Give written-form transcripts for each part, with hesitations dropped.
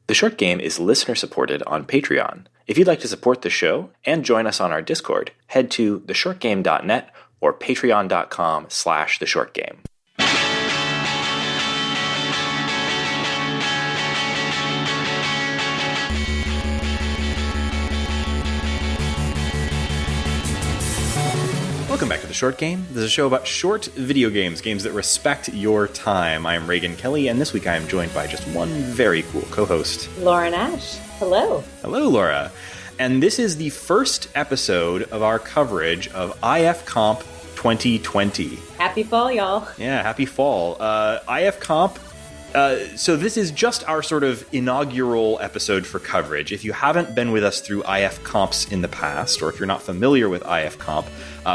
The Short Game is listener-supported on Patreon. If you'd like to support the show and join us on our Discord, head to theshortgame.net or patreon.com/theshortgame. Welcome back to The Short Game. This is a show about short video games, games that respect your time. I am Raygan Kelly, and this week I am joined by just one very cool co-host, Laura Nash. Hello. Hello, Laura. And this is the first episode of our coverage of IFComp 2020. Happy fall, y'all. Yeah, happy fall. IFComp. So this is just our sort of inaugural episode for coverage. If you haven't been with us through IFComps in the past, or if you're not familiar with IFComp,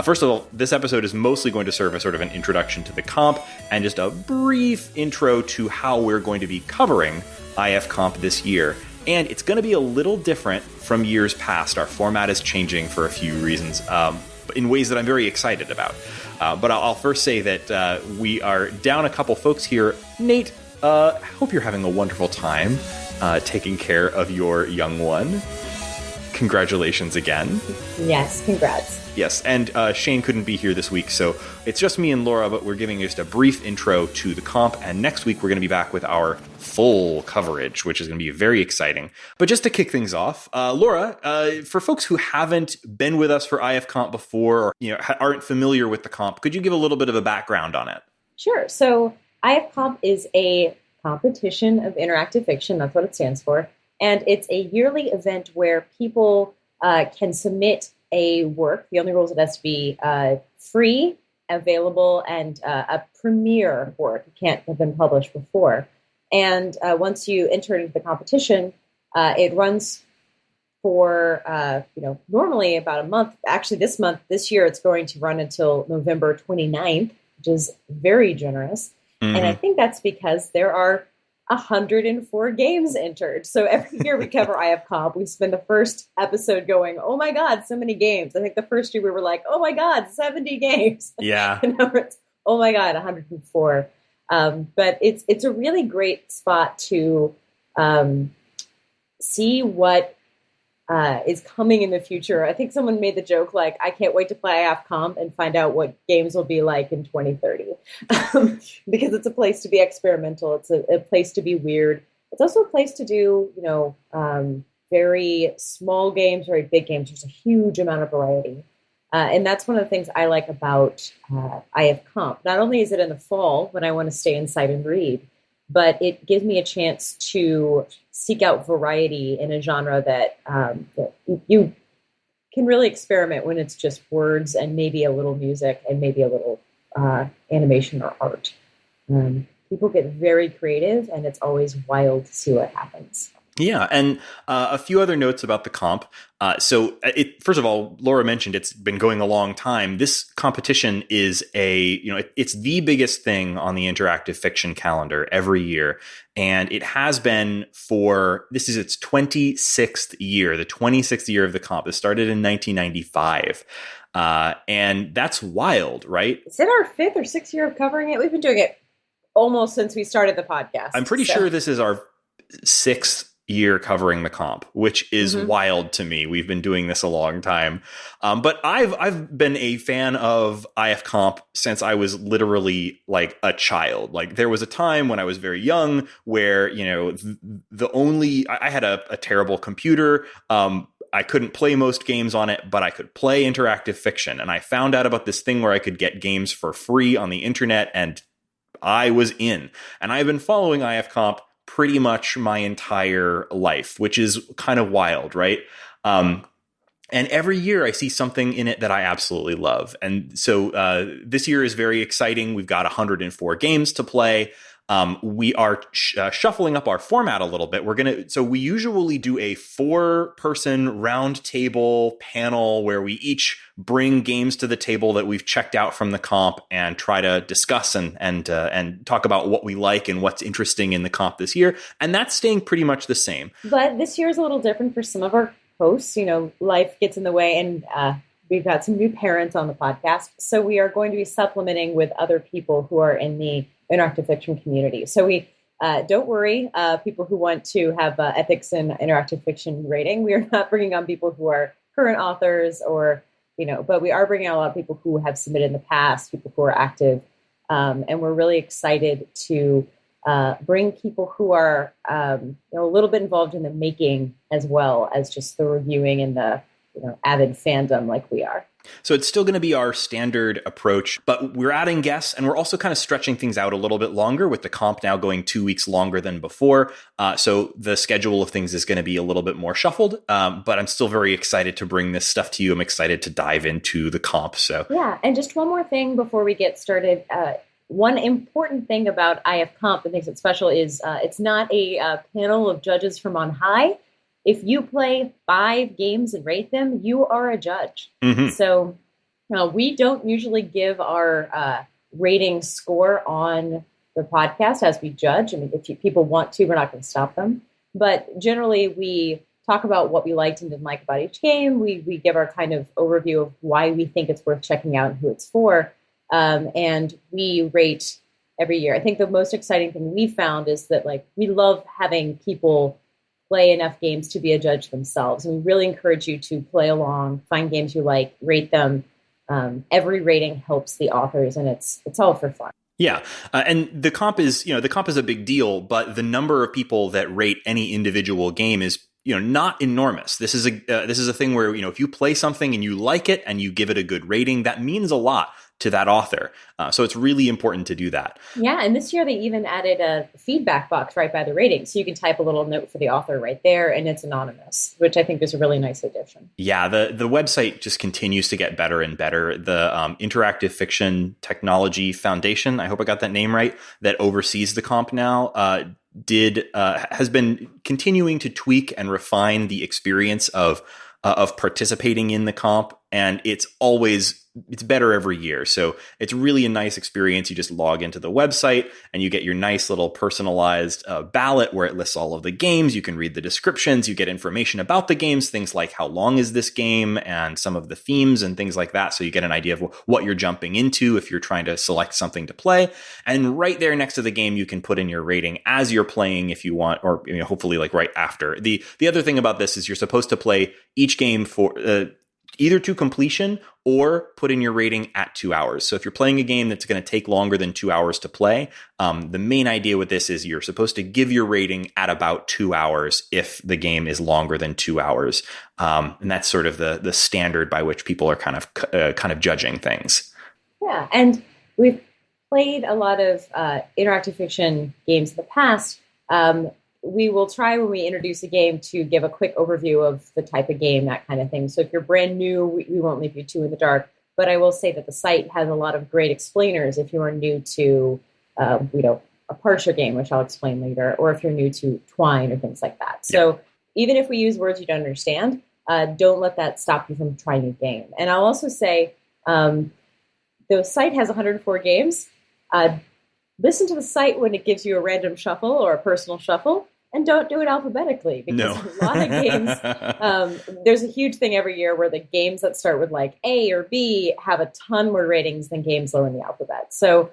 first of all, this episode is mostly going to serve as sort of an introduction to the comp and just a brief intro to how we're going to be covering IFComp this year. And it's going to be a little different from years past. Our format is changing for a few reasons, in ways that I'm very excited about. But I'll first say that we are down a couple folks here. Nate, I hope you're having a wonderful time taking care of your young one. Congratulations again. Yes, congrats. Yes, and Shane couldn't be here this week, so it's just me and Laura, but we're giving just a brief intro to the comp, and next week we're going to be back with our full coverage, which is going to be very exciting. But just to kick things off, Laura, for folks who haven't been with us for IFComp before, or aren't familiar with the comp, could you give a little bit of a background on it? Sure. So IFComp is a competition of interactive fiction. That's what it stands for. And it's a yearly event where people can submit a work. The only rules, it has to be free, available, and a premiere work. It can't have been published before. And once you enter into the competition, it runs for, normally about a month. Actually, this year, it's going to run until November 29th, which is very generous. Mm-hmm. And I think that's because there are 104 games entered. So every year we cover IFComp, we spend the first episode going, oh my God, so many games. I think the first year we were like, oh my God, 70 games. Yeah. And now it's, oh my God, 104. But it's a really great spot to see what is coming in the future. I think someone made the joke, like, I can't wait to play IFComp and find out what games will be like in 2030. Because it's a place to be experimental. It's a place to be weird. It's also a place to do, very small games, very big games. There's a huge amount of variety. And that's one of the things I like about IFComp. Not only is it in the fall when I want to stay inside and read, but it gives me a chance to seek out variety in a genre that you can really experiment when it's just words and maybe a little music and maybe a little animation or art. People get very creative, and it's always wild to see what happens. Yeah, and a few other notes about the comp. First of all, Laura mentioned it's been going a long time. This competition is it's the biggest thing on the interactive fiction calendar every year. And it has been this is its 26th year, the 26th year of the comp. It started in 1995. And that's wild, right? Is it our 5th or 6th year of covering it? We've been doing it almost since we started the podcast. I'm pretty sure this is our 6th year covering the comp, which is wild to me. We've been doing this a long time. But I've been a fan of IFComp since I was literally like a child. Like, there was a time when I was very young where, I had a terrible computer. I couldn't play most games on it, but I could play interactive fiction. And I found out about this thing where I could get games for free on the internet, and I was in. And I've been following IFComp pretty much my entire life, which is kind of wild, right? And every year I see something in it that I absolutely love. And so this year is very exciting. We've got 104 games to play. We are shuffling up our format a little bit. We usually do a 4-person round table panel where we each bring games to the table that we've checked out from the comp and try to discuss and talk about what we like and what's interesting in the comp this year. And that's staying pretty much the same. But this year is a little different for some of our hosts. Life gets in the way, and we've got some new parents on the podcast. So we are going to be supplementing with other people who are in the interactive fiction community. So we don't worry, people who want to have ethics in interactive fiction rating. We are not bringing on people who are current authors or, but we are bringing on a lot of people who have submitted in the past, people who are active. And we're really excited to bring people who are a little bit involved in the making as well as just the reviewing and the avid fandom like we are. So it's still going to be our standard approach, but we're adding guests and we're also kind of stretching things out a little bit longer with the comp now going 2 weeks longer than before. So the schedule of things is going to be a little bit more shuffled, but I'm still very excited to bring this stuff to you. I'm excited to dive into the comp. So yeah, and just one more thing before we get started. One important thing about IFComp that makes it special is it's not a panel of judges from on high. If you play 5 games and rate them, you are a judge. Mm-hmm. So we don't usually give our rating score on the podcast as we judge. I mean, if people want to, we're not going to stop them. But generally, we talk about what we liked and didn't like about each game. We give our kind of overview of why we think it's worth checking out and who it's for. And we rate every year. I think the most exciting thing we found is that we love having people play enough games to be a judge themselves. And we really encourage you to play along, find games you like, rate them. Every rating helps the authors, and it's all for fun. Yeah. And the comp is a big deal, but the number of people that rate any individual game is not enormous. This is a thing where, if you play something and you like it and you give it a good rating, that means a lot to that author. So it's really important to do that. Yeah. And this year they even added a feedback box right by the rating. So you can type a little note for the author right there and it's anonymous, which I think is a really nice addition. Yeah. The website just continues to get better and better. The Interactive Fiction Technology Foundation, I hope I got that name right, that oversees the comp now, has been continuing to tweak and refine the experience of participating in the comp, and it's better every year. So it's really a nice experience. You just log into the website and you get your nice little personalized ballot where it lists all of the games. You can read the descriptions. You get information about the games, things like how long is this game and some of the themes and things like that. So you get an idea of what you're jumping into if you're trying to select something to play. And right there next to the game, you can put in your rating as you're playing if you want, or hopefully right after. The other thing about this is you're supposed to play each game for either to completion or put in your rating at 2 hours. So if you're playing a game that's going to take longer than 2 hours to play, the main idea with this is you're supposed to give your rating at about 2 hours if the game is longer than 2 hours. And that's sort of the standard by which people are kind of judging things. Yeah, and we've played a lot of interactive fiction games in the past. We will try when we introduce a game to give a quick overview of the type of game, that kind of thing. So if you're brand new, we won't leave you too in the dark. But I will say that the site has a lot of great explainers if you are new to, a Parsha game, which I'll explain later, or if you're new to Twine or things like that. So even if we use words you don't understand, don't let that stop you from trying a game. And I'll also say the site has 104 games. Listen to the site when it gives you a random shuffle or a personal shuffle. And don't do it alphabetically because a lot of games, there's a huge thing every year where the games that start with A or B have a ton more ratings than games low in the alphabet. So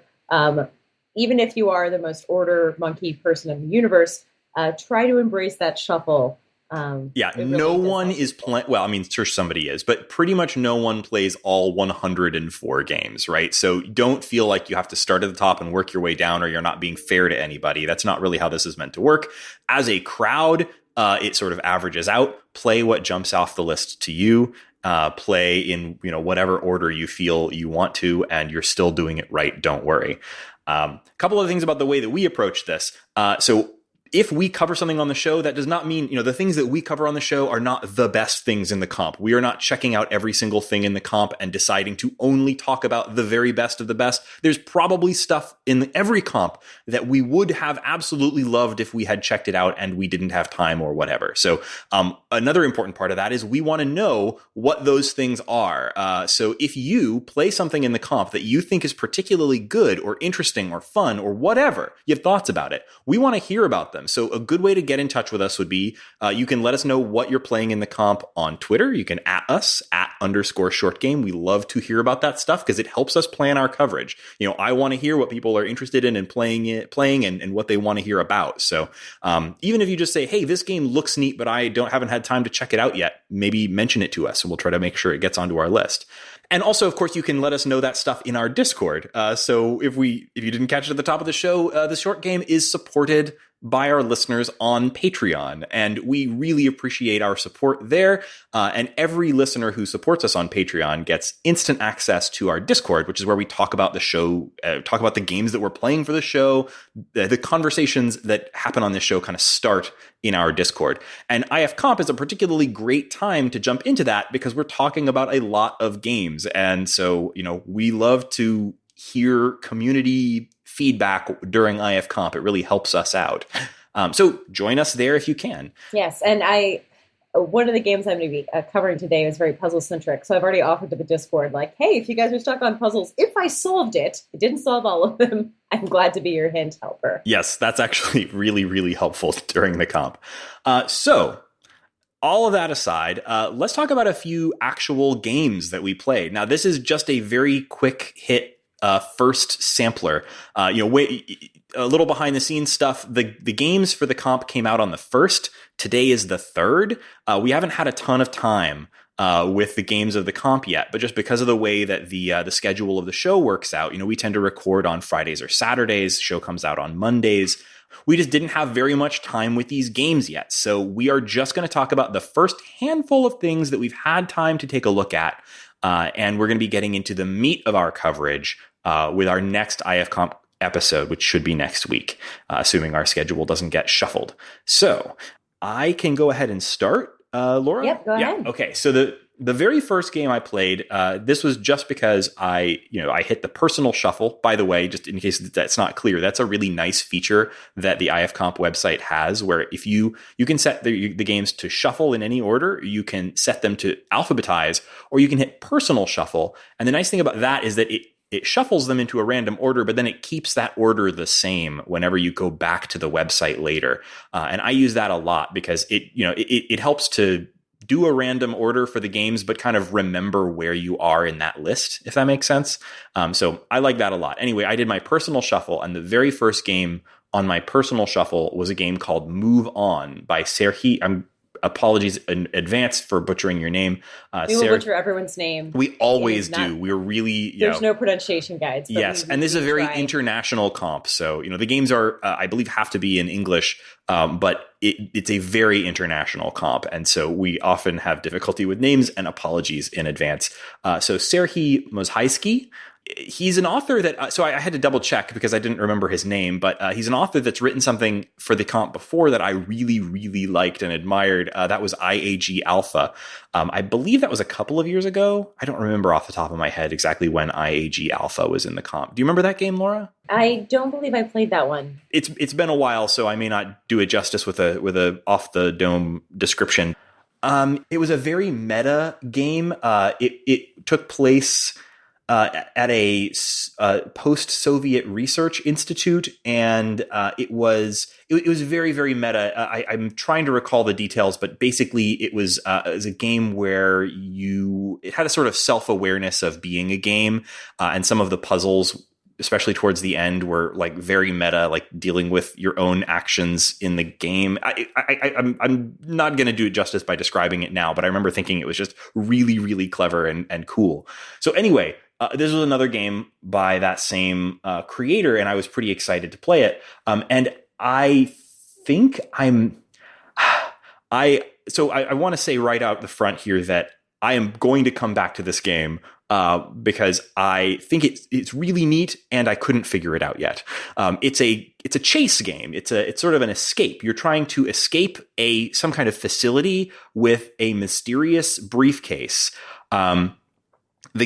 even if you are the most order monkey person in the universe, try to embrace that shuffle. Really no one is playing. Well, I mean, sure, somebody is, but pretty much no one plays all 104 games, right? So don't feel like you have to start at the top and work your way down, or you're not being fair to anybody. That's not really how this is meant to work. As a crowd, it sort of averages out. Play what jumps off the list to you. Play in whatever order you feel you want to, and you're still doing it right. Don't worry. A couple of things about the way that we approach this. So if we cover something on the show, that does not mean, the things that we cover on the show are not the best things in the comp. We are not checking out every single thing in the comp and deciding to only talk about the very best of the best. There's probably stuff in every comp that we would have absolutely loved if we had checked it out and we didn't have time or whatever. So another important part of that is we want to know what those things are. So if you play something in the comp that you think is particularly good or interesting or fun or whatever, you have thoughts about it, we want to hear about them. them. So a good way to get in touch with us would be you can let us know what you're playing in the comp on Twitter. You can at us @_shortgame. We love to hear about that stuff because it helps us plan our coverage. I want to hear what people are interested in and playing and what they want to hear about. So even if you just say, hey, this game looks neat, but I haven't had time to check it out yet, maybe mention it to us and we'll try to make sure it gets onto our list. And also, of course, you can let us know that stuff in our Discord. So if you didn't catch it at the top of the show, the short game is supported by our listeners on Patreon. And we really appreciate our support there. And every listener who supports us on Patreon gets instant access to our Discord, which is where we talk about the show, talk about the games that we're playing for the show. The conversations that happen on this show kind of start in our Discord. And IFComp is a particularly great time to jump into that because we're talking about a lot of games. And so, we love to hear community feedback during IFComp. It really helps us out. So join us there if you can. Yes, and one of the games I'm going to be covering today is very puzzle-centric, so I've already offered to the Discord, like, hey, if you guys are stuck on puzzles, if I solved it, I didn't solve all of them, I'm glad to be your hint helper. Yes, that's actually really, really helpful during the comp. So all of that aside, let's talk about a few actual games that we played. Now, this is just a very quick hit first sampler. A little behind the scenes stuff. The games for the comp came out on the 1st. Today is the 3rd. We haven't had a ton of time with the games of the comp yet, but just because of the way that the schedule of the show works out, we tend to record on Fridays or Saturdays. Show comes out on Mondays. We just didn't have very much time with these games yet. So we are just going to talk about the first handful of things that we've had time to take a look at. And we're going to be getting into the meat of our coverage with our next IFComp episode, which should be next week, assuming our schedule doesn't get shuffled. So I can go ahead and start, Laura? Yep, go ahead. Okay, so the very first game I played, this was just because I hit the personal shuffle. By the way, just in case that's not clear, that's a really nice feature that the IFComp website has, where if you can set the games to shuffle in any order, you can set them to alphabetize, or you can hit personal shuffle. And the nice thing about that is that it shuffles them into a random order, but then it keeps that order the same whenever you go back to the website later. And I use that a lot because it helps to do a random order for the games, but kind of remember where you are in that list, if that makes sense. So I like that a lot. Anyway, I did my personal shuffle, and the very first game on my personal shuffle was a game called Move On by Serhii. Apologies in advance for butchering your name. We will butcher everyone's name. We always do. We're really... There's no pronunciation guides. Yes, and this is a very international comp. So, the games are, I believe, have to be in English, but it's a very international comp. And so we often have difficulty with names, and apologies in advance. So Serhii Mozhaiskyi, he's an author that, so I had to double check because I didn't remember his name, but he's an author that's written something for the comp before that I really, really liked and admired. That was IAG Alpha. I believe that was a couple of years ago. I don't remember off the top of my head exactly when IAG Alpha was in the comp. Do you remember that game, Laura? I don't believe I played that one. It's been a while, so I may not do it justice with a off the dome description. It was a very meta game. It took place at a post-Soviet research institute, and it was very, very meta. I'm trying to recall the details, but basically it was a game where it had a sort of self-awareness of being a game, and some of the puzzles, especially towards the end, were like very meta, like dealing with your own actions in the game. I'm not going to do it justice by describing it now, but I remember thinking it was just really, really clever and cool. So anyway, this was another game by that same creator, and I was pretty excited to play it. And I think I want to say right out the front here that I am going to come back to this game because I think it's really neat, and I couldn't figure it out yet. It's a chase game. It's sort of an escape. You're trying to escape some kind of facility with a mysterious briefcase. The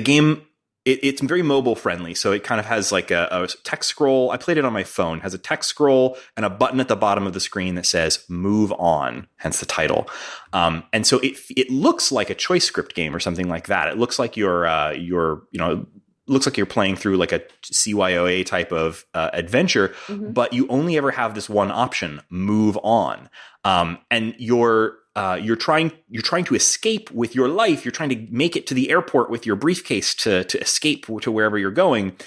game. It's very mobile friendly, so it kind of has like a text scroll. I played it on my phone. It has a text scroll and a button at the bottom of the screen that says "Move On," hence the title. And so it looks like a choice script game or something like that. It looks like you're looks like you're playing through like a CYOA type of adventure, but you only ever have this one option: move on. And you're trying to escape with your life. You're trying to make it to the airport with your briefcase to escape to wherever you're going.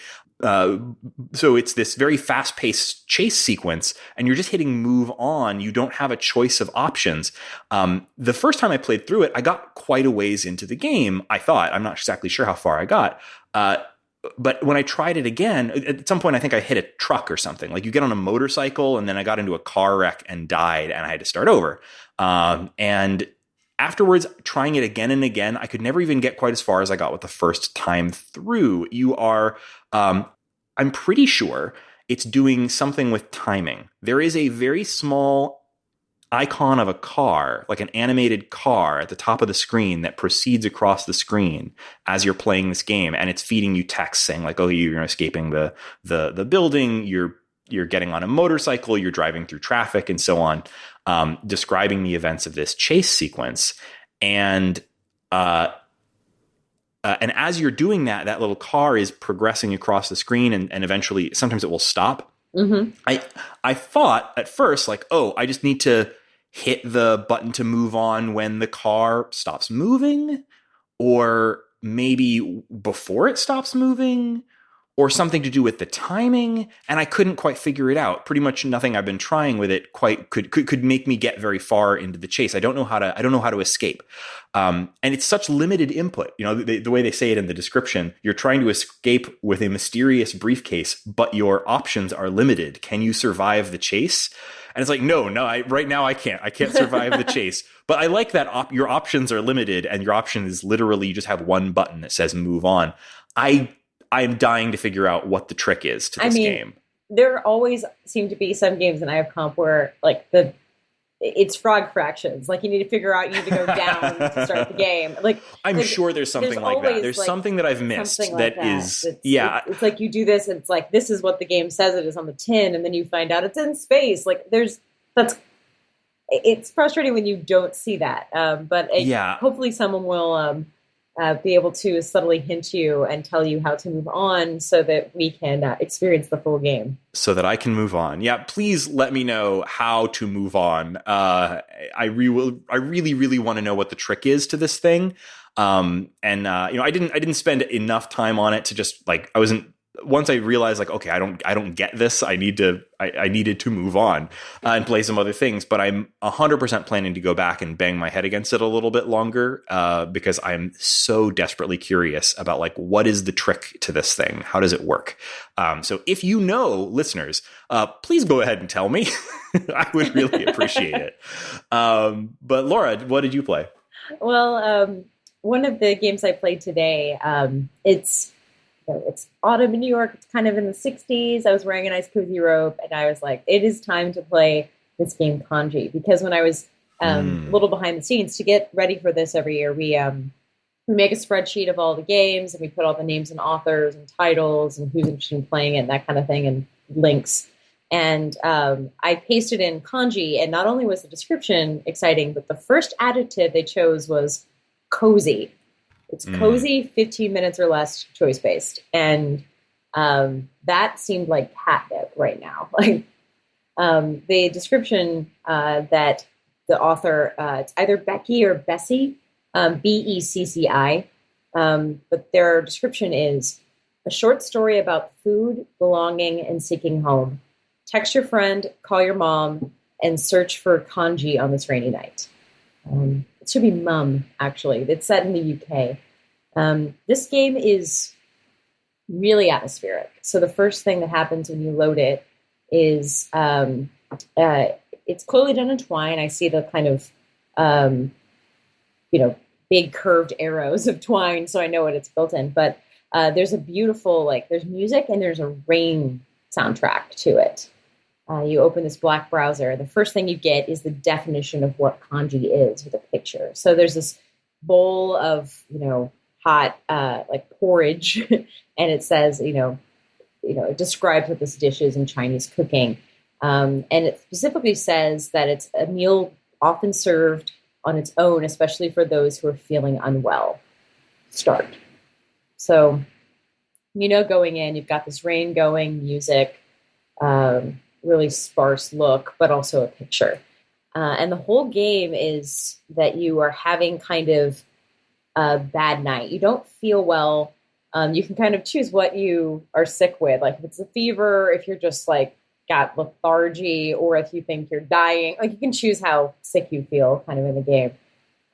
So it's this very fast-paced chase sequence, and you're just hitting move on. You don't have a choice of options. The first time I played through it, I got quite a ways into the game, I thought. I'm not exactly sure how far I got. But when I tried it again, at some point I think I hit a truck or something. Like you get on a motorcycle, and then I got into a car wreck and died, and I had to start over. And afterwards, trying it again and again, I could never even get quite as far as I got with the first time through. You are, I'm pretty sure it's doing something with timing. There is a very small icon of a car, like an animated car at the top of the screen that proceeds across the screen as you're playing this game. And it's feeding you text saying like, oh, you're escaping the building, you're getting on a motorcycle, you're driving through traffic, and so on, describing the events of this chase sequence. And as you're doing that, that little car is progressing across the screen, and eventually, sometimes it will stop. I thought at first, like, oh, I just need to hit the button to move on when the car stops moving, or maybe before it stops moving, or something to do with the timing, and I couldn't quite figure it out. Pretty much nothing I've been trying with it quite could make me get very far into the chase. I don't know how to escape. And it's such limited input. You know, the way they say it in the description, you're trying to escape with a mysterious briefcase, but your options are limited. Can you survive the chase? And it's like, no, right now I can't survive the chase. But I like that your options are limited, and your option is literally you just have one button that says move on. I am dying to figure out what the trick is to this game. There always seem to be some games in IFComp where like it's frog fractions. Like you need to figure out you need to go down to start the game. I'm sure there's something like that. There's something that I've missed It's like you do this, and it's like this is what the game says it is on the tin, and then you find out it's in space. Like it's frustrating when you don't see that. But hopefully someone will be able to subtly hint you and tell you how to move on so that we can experience the full game. So that I can move on. Yeah, please let me know how to move on. I really, really want to know what the trick is to this thing. I didn't spend enough time on it to just like, once I realized like, okay, I don't get this. I needed to move on and play some other things, but I'm 100% planning to go back and bang my head against it a little bit longer because I'm so desperately curious about like, what is the trick to this thing? How does it work? So if you know, listeners, please go ahead and tell me. I would really appreciate it. But Laura, what did you play? Well, one of the games I played today, it's autumn in New York. It's kind of in the 60s. I was wearing a nice cozy robe, and I was like, it is time to play this game Congee. Because when I was a little behind the scenes, to get ready for this every year, we make a spreadsheet of all the games, and we put all the names and authors and titles and who's interested in playing it and that kind of thing, and links. And I pasted in Congee, and not only was the description exciting, but the first adjective they chose was cozy. It's cozy, 15 minutes or less, choice-based. And that seemed like catnip right now. Like the description that the author, it's either Becci or Becci, Becci, but their description is a short story about food, belonging, and seeking home. Text your friend, call your mom, and search for Congee on this rainy night. It should be mum, actually. It's set in the UK. This game is really atmospheric. So the first thing that happens when you load it is it's clearly done in twine. I see the kind of big curved arrows of twine, so I know what it's built in. But there's a beautiful there's music and there's a rain soundtrack to it. You open this black browser. The first thing you get is the definition of what Congee is with a picture. So there's this bowl of, hot, porridge. And it says, it describes what this dish is in Chinese cooking. And it specifically says that it's a meal often served on its own, especially for those who are feeling unwell. Start. So Going in, you've got this rain going, music, really sparse look, but also a picture. And the whole game is that you are having kind of a bad night. You don't feel well. You can kind of choose what you are sick with, like if it's a fever, if you're just like got lethargy, or if you think you're dying. Like you can choose how sick you feel kind of in the game.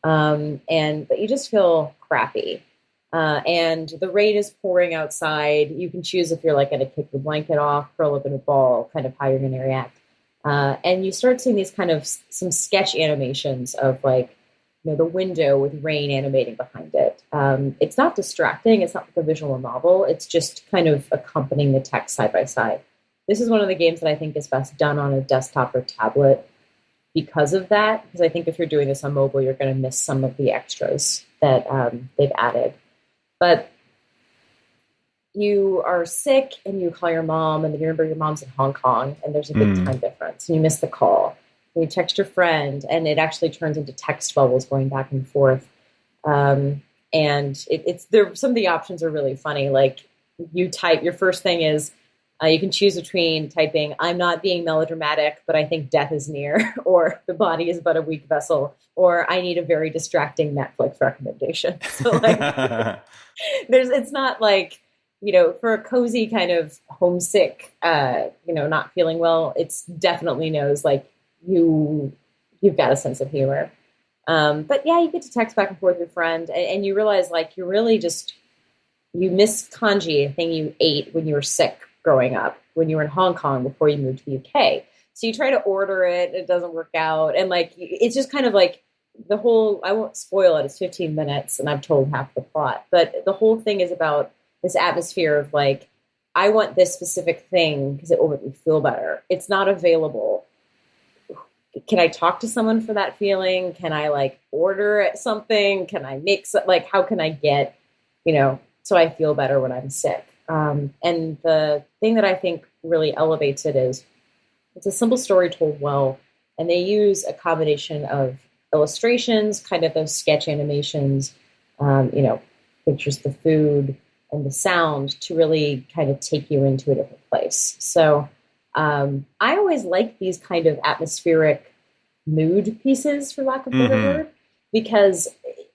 But you just feel crappy. And the rain is pouring outside. You can choose if you're like going to kick the blanket off, curl up in a ball, kind of how you're going to react. And you start seeing these kind of some sketch animations of like, the window with rain animating behind it. It's not distracting. It's not like a visual novel. It's just kind of accompanying the text side by side. This is one of the games that I think is best done on a desktop or tablet because of that. Because I think if you're doing this on mobile, you're going to miss some of the extras that they've added. But you are sick and you call your mom, and then you remember your mom's in Hong Kong and there's a big time difference and you miss the call. And you text your friend and it actually turns into text bubbles going back and forth. And it's there. Some of the options are really funny. Like you type, your first thing is, you can choose between typing, "I'm not being melodramatic, but I think death is near," or "the body is but a weak vessel," or "I need a very distracting Netflix recommendation." So like, it's not like, for a cozy kind of homesick, not feeling well, it's definitely knows like you've got a sense of humor. But yeah, you get to text back and forth with your friend, and you realize like you really you miss congee, a thing you ate when you were sick growing up, when you were in Hong Kong before you moved to the UK. So you try to order it, it doesn't work out. And like, it's just kind of like the whole, I won't spoil it, it's 15 minutes and I've told half the plot, but the whole thing is about this atmosphere of like, I want this specific thing because it will make me feel better. It's not available. Can I talk to someone for that feeling? Can I like order something? Can I mix it? Like, how can I get, so I feel better when I'm sick? And the thing that I think really elevates it is it's a simple story told well, and they use a combination of illustrations, kind of those sketch animations, pictures, the food and the sound to really kind of take you into a different place. So I always like these kind of atmospheric mood pieces, for lack of a better word, because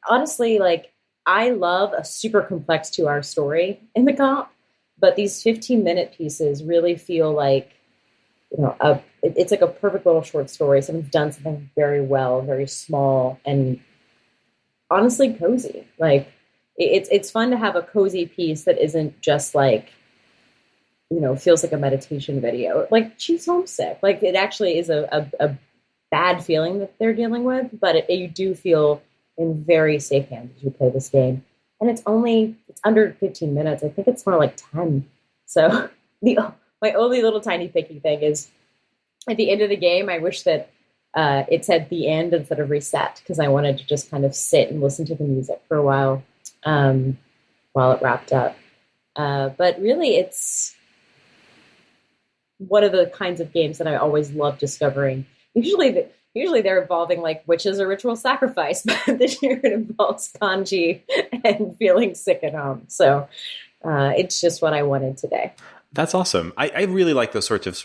honestly, like I love a super complex 2-hour story in the comp. But these 15-minute pieces really feel like, it's like a perfect little short story. Someone's done something very well, very small, and honestly cozy. Like it's fun to have a cozy piece that isn't just like, feels like a meditation video. Like she's homesick. Like it actually is a bad feeling that they're dealing with, but you do feel in very safe hands as you play this game. And it's under 15 minutes. I think it's more like 10. So my only little tiny picky thing is at the end of the game, I wish that it said the end instead of reset, because I wanted to just kind of sit and listen to the music for a while it wrapped up. But really, it's one of the kinds of games that I always love discovering. Usually they're involving like witches or ritual sacrifice, but this year it involves congee and feeling sick at home. So it's just what I wanted today. That's awesome. I really like those sorts of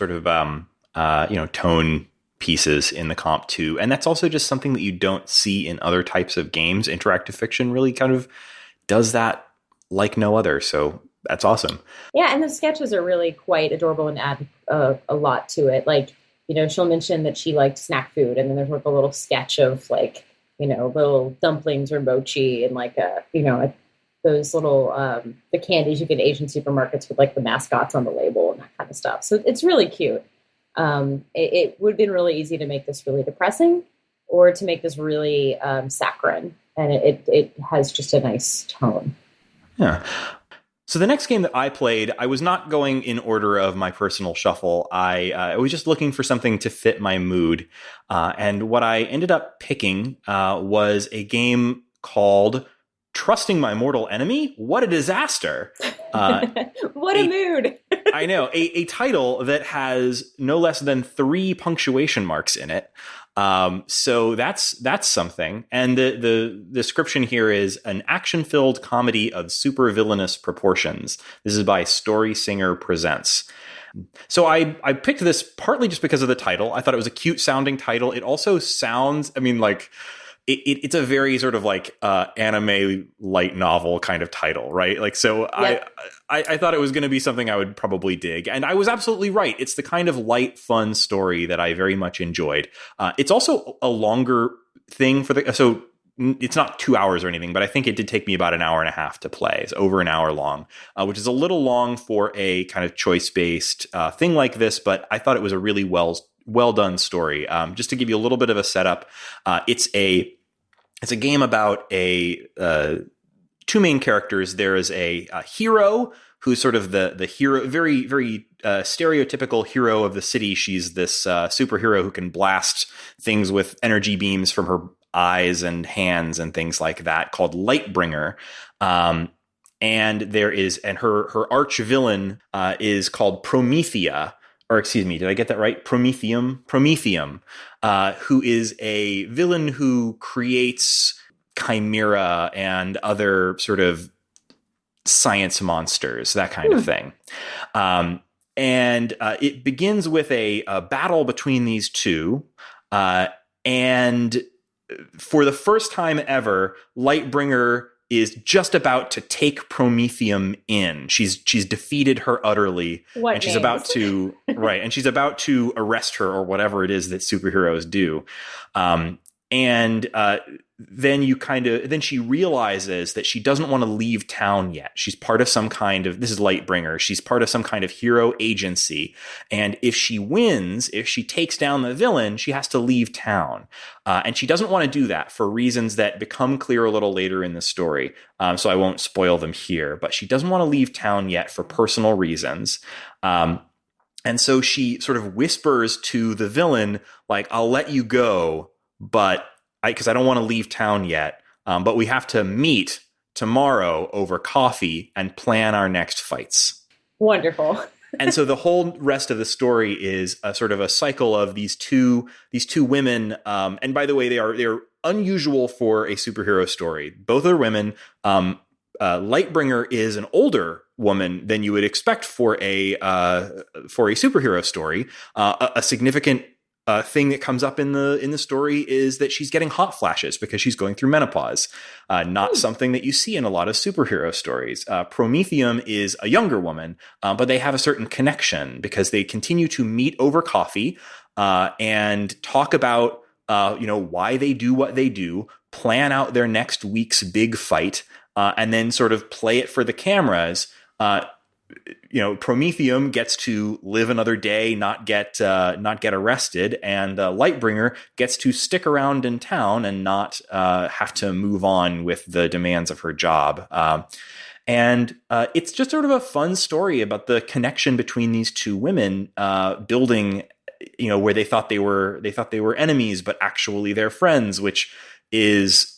tone pieces in the comp too. And that's also just something that you don't see in other types of games. Interactive fiction really kind of does that like no other. So that's awesome. Yeah. And the sketches are really quite adorable and add a lot to it. Like, she'll mention that she liked snack food, and then there's like a little sketch of like, little dumplings or mochi and like those little the candies you get in Asian supermarkets with like the mascots on the label and that kind of stuff. So it's really cute. It would have been really easy to make this really depressing or to make this really saccharine, and it has just a nice tone. Yeah. So the next game that I played, I was not going in order of my personal shuffle. I was just looking for something to fit my mood. And what I ended up picking was a game called Trusting My Mortal Enemy. What a disaster. What a mood. I know. A title that has no less than 3 punctuation marks in it. So that's something. And the description here is an action-filled comedy of super villainous proportions. This is by Storysinger Presents. So I picked this partly just because of the title. I thought it was a cute sounding title. It also sounds, I mean, like it's a very sort of like anime light novel kind of title, right? Like, so yep. I thought it was going to be something I would probably dig. And I was absolutely right. It's the kind of light, fun story that I very much enjoyed. It's also a longer thing so it's not 2 hours or anything, but I think it did take me about an hour and a half to play. It's over an hour long, which is a little long for a kind of choice-based thing like this, but I thought it was a really well done story. Just to give you a little bit of a setup, it's a game about two main characters. There is a hero who's sort of the hero, very, very stereotypical hero of the city. She's this superhero who can blast things with energy beams from her eyes and hands and things like that, called Lightbringer. And her arch villain is called Promethea. Or excuse me, did I get that right? Prometheum, who is a villain who creates chimera and other sort of science monsters, that kind of thing. And it begins with a battle between these two. And for the first time ever, Lightbringer is just about to take Prometheum in. She's defeated her utterly. And she's about to right, and she's about to arrest her, or whatever it is that superheroes do. Then she realizes that she doesn't want to leave town yet. She's part of some kind of, this is Lightbringer, she's part of some kind of hero agency. And if she wins, if she takes down the villain, she has to leave town. And she doesn't want to do that for reasons that become clear a little later in the story. So I won't spoil them here, but she doesn't want to leave town yet for personal reasons. And so she sort of whispers to the villain, like, I'll let you go, but because I don't want to leave town yet, but we have to meet tomorrow over coffee and plan our next fights. Wonderful. And so the whole rest of the story is a sort of a cycle of these two women. And by the way, they're unusual for a superhero story. Both are women. Lightbringer is an older woman than you would expect for a superhero story. A significant thing that comes up in the story is that she's getting hot flashes because she's going through menopause. Not something that you see in a lot of superhero stories. Prometheum is a younger woman, but they have a certain connection because they continue to meet over coffee and talk about why they do what they do, plan out their next week's big fight, and then sort of play it for the cameras. Prometheum gets to live another day, not get arrested, and Lightbringer gets to stick around in town and not have to move on with the demands of her job. And it's just sort of a fun story about the connection between these two women, building, where they thought they were enemies, but actually they're friends, which is,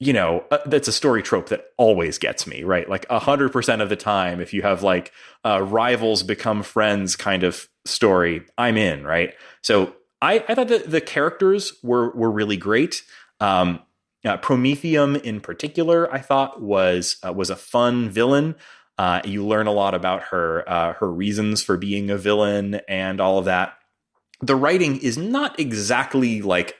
that's a story trope that always gets me, right? Like 100% of the time, if you have like rivals become friends kind of story, I'm in, right? So I thought that the characters were really great. Prometheum in particular, I thought was a fun villain. You learn a lot about her reasons for being a villain and all of that. The writing is not exactly like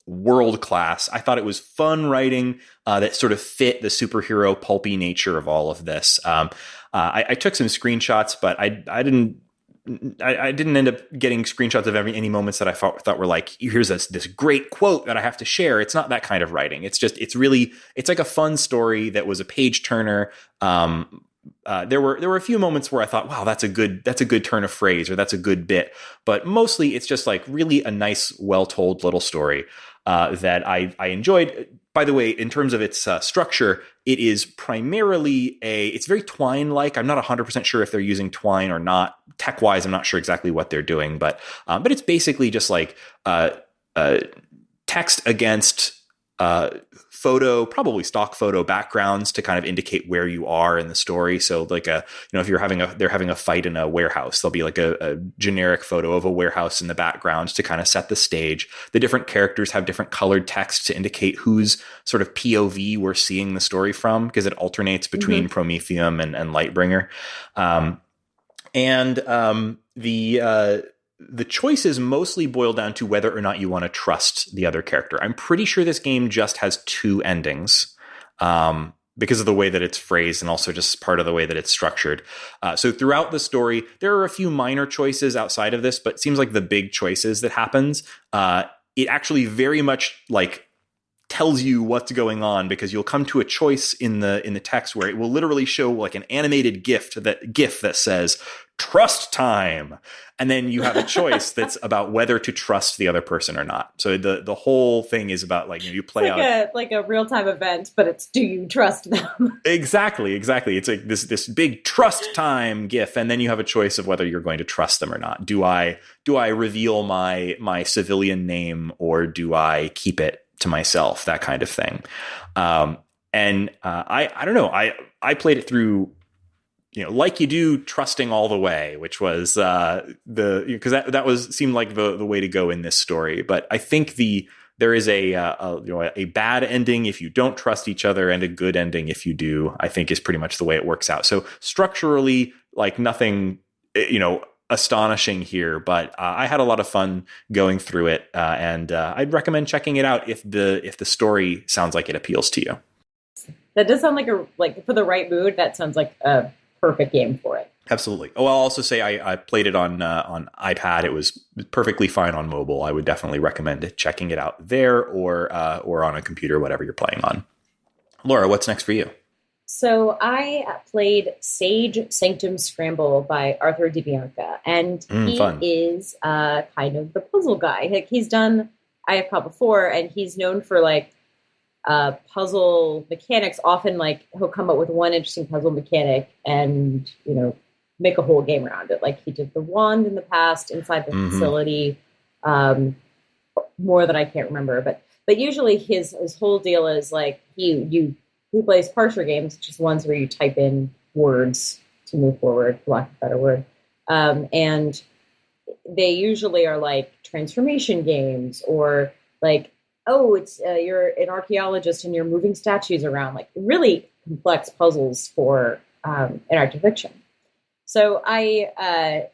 world class. I thought it was fun writing that sort of fit the superhero pulpy nature of all of this. I took some screenshots, but I didn't end up getting screenshots of any moments that I thought were like, here's this great quote that I have to share. It's not that kind of writing. It's like a fun story that was a page turner. There were a few moments where I thought, wow, that's a good turn of phrase, or that's a good bit. But mostly it's just like really a nice, well-told little story that I enjoyed. By the way, in terms of its structure, it is primarily it's very Twine-like. I'm not 100% sure if they're using Twine or not. Tech-wise, I'm not sure exactly what they're doing, but it's basically just like text against probably stock photo backgrounds to kind of indicate where you are in the story. So like if they're having a fight in a warehouse, there'll be like a generic photo of a warehouse in the background to kind of set the stage. The different characters have different colored text to indicate whose sort of POV we're seeing the story from, because it alternates between Prometheum and Lightbringer. The choices mostly boil down to whether or not you want to trust the other character. I'm pretty sure this game just has 2 endings because of the way that it's phrased and also just part of the way that it's structured. So throughout the story, there are a few minor choices outside of this, but it seems like the big choices that happens, it actually very much like tells you what's going on, because you'll come to a choice in the text where it will literally show like an animated GIF that says trust time, and then you have a choice that's about whether to trust the other person or not. So the whole thing is about like, you play out like a real-time event, but it's, do you trust them? Exactly. It's like this big trust time GIF, and then you have a choice of whether you're going to trust them or not. Do I reveal my civilian name, or do I keep it to myself? That kind of thing. I don't know. I played it through, like you do, trusting all the way, which was because that seemed like the way to go in this story. But I think there is a bad ending if you don't trust each other, and a good ending if you do, I think is pretty much the way it works out. So structurally, like nothing, astonishing here, but I had a lot of fun going through it, and I'd recommend checking it out if the story sounds like it appeals to you. That does sound like for the right mood, that sounds like a perfect game for it. Absolutely. Oh, I'll also say I played it on iPad. It was perfectly fine on mobile. I would definitely recommend checking it out there, or on a computer, whatever you're playing on. Laura, what's next for you? So I played Sage Sanctum Scramble by Arthur DiBianca, and he is kind of the puzzle guy. Like, he's done IFComp before, and he's known for puzzle mechanics. Often, like, he'll come up with one interesting puzzle mechanic and make a whole game around it. Like, he did the wand in the past inside the facility. More than I can't remember, but usually his whole deal is like he plays parser games, which is ones where you type in words to move forward, for lack of a better word. And they usually are like transformation games, or like, it's you're an archaeologist and you're moving statues around, like really complex puzzles for interactive fiction. So I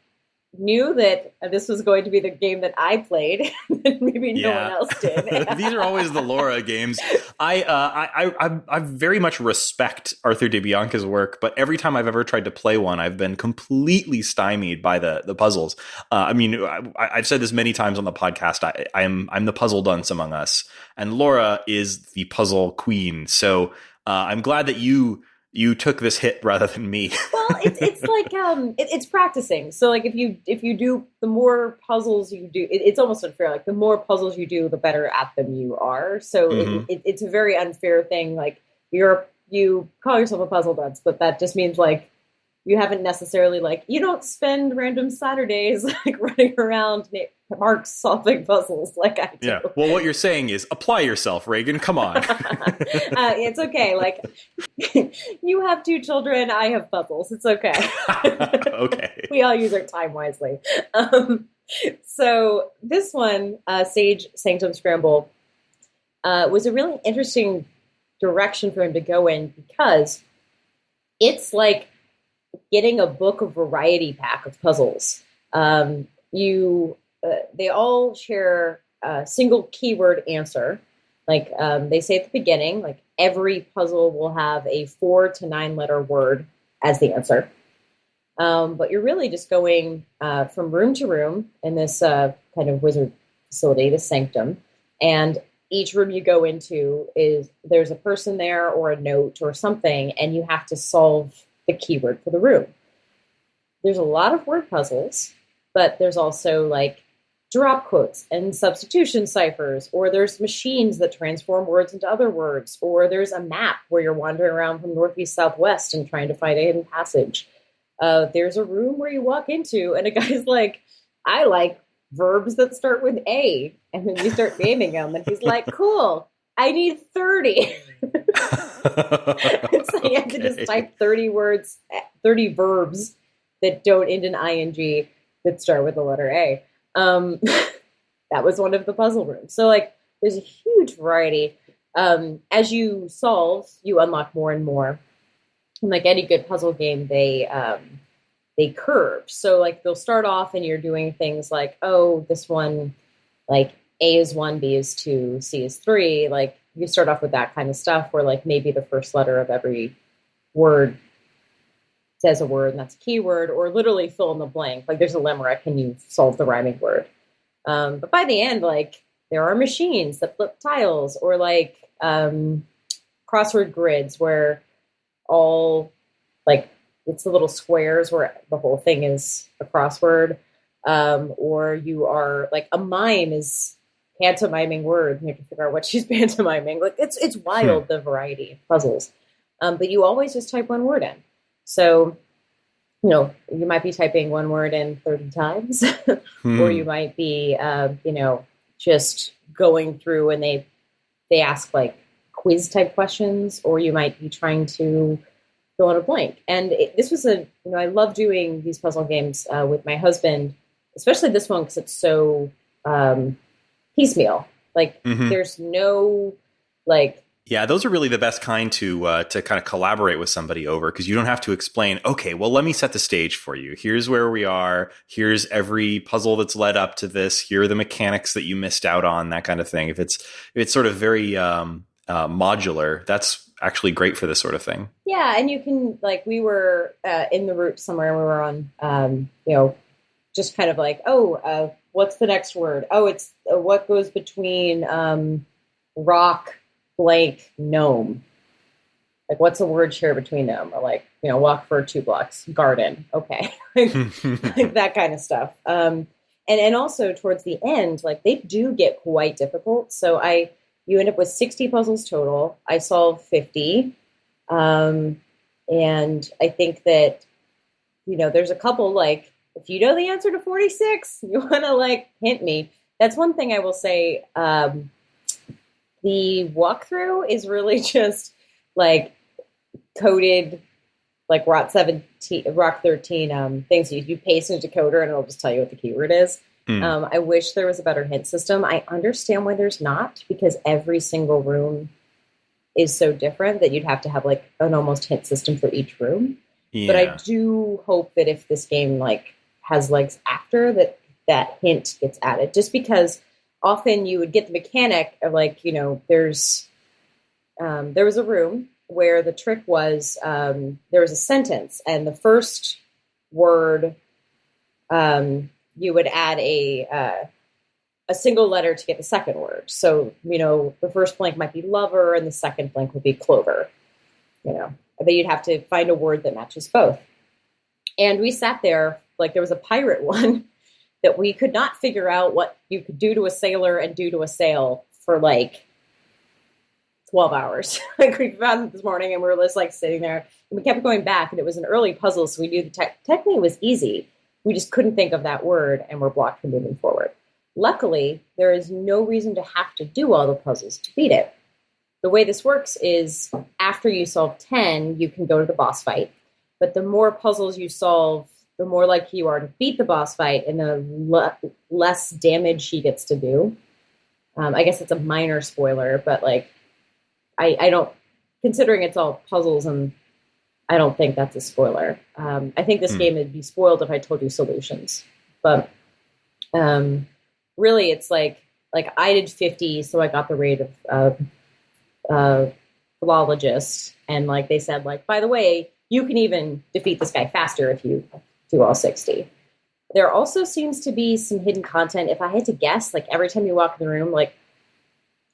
knew that this was going to be the game that I played, and maybe no one else did. These are always the Laura games. I very much respect Arthur DiBianca's work, but every time I've ever tried to play one, I've been completely stymied by the puzzles. I've said this many times on the podcast. I'm the puzzle dunce among us, and Laura is the puzzle queen. So I'm glad that you took this hit rather than me. Well, it's like it's practicing. So like if you do, the more puzzles you do, it's almost unfair. Like the more puzzles you do, the better at them you are. So it's a very unfair thing. Like you call yourself a puzzle dunce, but that just means like you haven't necessarily you don't spend random Saturdays like running around marks solving puzzles like I do. Yeah. Well, what you're saying is apply yourself, Raygan. Come on. It's okay. Like you have 2 children. I have puzzles. It's okay. Okay. We all use our time wisely. So this one, Sage Sanctum Scramble, was a really interesting direction for him to go in, because it's like getting a book of variety pack of puzzles. They all share a single keyword answer. Like they say at the beginning, like every puzzle will have a 4 to 9 letter word as the answer. But you're really just going from room to room in this kind of wizard facility, the Sanctum. And each room you go into there's a person there or a note or something, and you have to solve the keyword for the room. There's a lot of word puzzles, but there's also like drop quotes and substitution ciphers, or there's machines that transform words into other words, or there's a map where you're wandering around from northeast southwest and trying to find a hidden passage. There's a room where you walk into and a guy's like, I like verbs that start with A, and then you start naming them, and he's like, cool, I need 30. So you have to just type 30 words, 30 verbs that don't end in ing that start with the letter A. That was one of the puzzle rooms. So like there's a huge variety. As you solve, you unlock more and more. And like any good puzzle game, they curve. So like they'll start off and you're doing things like, oh, this one, like A is 1, B is 2, C is 3. Like you start off with that kind of stuff where like maybe the first letter of every word says a word and that's a keyword, or literally fill in the blank. Like there's a limerick and you solve the rhyming word. But by the end, like there are machines that flip tiles, or like crossword grids where all like it's the little squares where the whole thing is a crossword. Or you are like a mime is pantomiming words and you have to figure out what she's pantomiming. Like it's wild, the variety of puzzles. But you always just type one word in. So, you know, you might be typing one word in 30 times, or you might be, you know, just going through and they ask like quiz type questions, or you might be trying to fill in a blank. And this was you know, I love doing these puzzle games with my husband, especially this one because it's so piecemeal. Like there's no like. Yeah, those are really the best kind to kind of collaborate with somebody over, because you don't have to explain, okay, well, let me set the stage for you. Here's where we are. Here's every puzzle that's led up to this. Here are the mechanics that you missed out on, that kind of thing. If it's sort of very modular, that's actually great for this sort of thing. Yeah, and you can, like, we were in the route somewhere, and we were on, you know, just kind of like, what's the next word? Oh, it's what goes between rock, blank, gnome. Like, what's a word share between them? Or like, you know, walk for 2 blocks, garden. Okay. Like that kind of stuff. And also towards the end, like they do get quite difficult. So you end up with 60 puzzles total. I solved 50. And I think that, you know, there's a couple, like, if you know the answer to 46, you want to like hint me. That's one thing I will say. The walkthrough is really just like coded, like Rock 13 things. You paste into decoder and it'll just tell you what the keyword is. I wish there was a better hint system. I understand why there's not, because every single room is so different that you'd have to have like an almost hint system for each room. Yeah. But I do hope that if this game like has legs after that hint gets added, just because often you would get the mechanic of like, you know, there was a room where the trick was there was a sentence, and the first word you would add a single letter to get the second word. So, you know, the first blank might be lover and the second blank would be clover. You know, then you'd have to find a word that matches both. And we sat there, like there was a pirate one that we could not figure out what you could do to a sailor and do to a sail for like 12 hours. Like we found it this morning and we were just like sitting there and we kept going back, and it was an early puzzle. So we knew technically it was easy. We just couldn't think of that word and we're blocked from moving forward. Luckily, there is no reason to have to do all the puzzles to beat it. The way this works is after you solve 10, you can go to the boss fight. But the more puzzles you solve, the more likely you are to beat the boss fight, and the less damage she gets to do. I guess it's a minor spoiler, but like, I don't, considering it's all puzzles, and I don't think that's a spoiler. I think this game would be spoiled if I told you solutions. But really, it's like I did 50, so I got the rate of philologist, and like they said, like, by the way, you can even defeat this guy faster if you do all 60. There also seems to be some hidden content. If I had to guess, like every time you walk in the room, like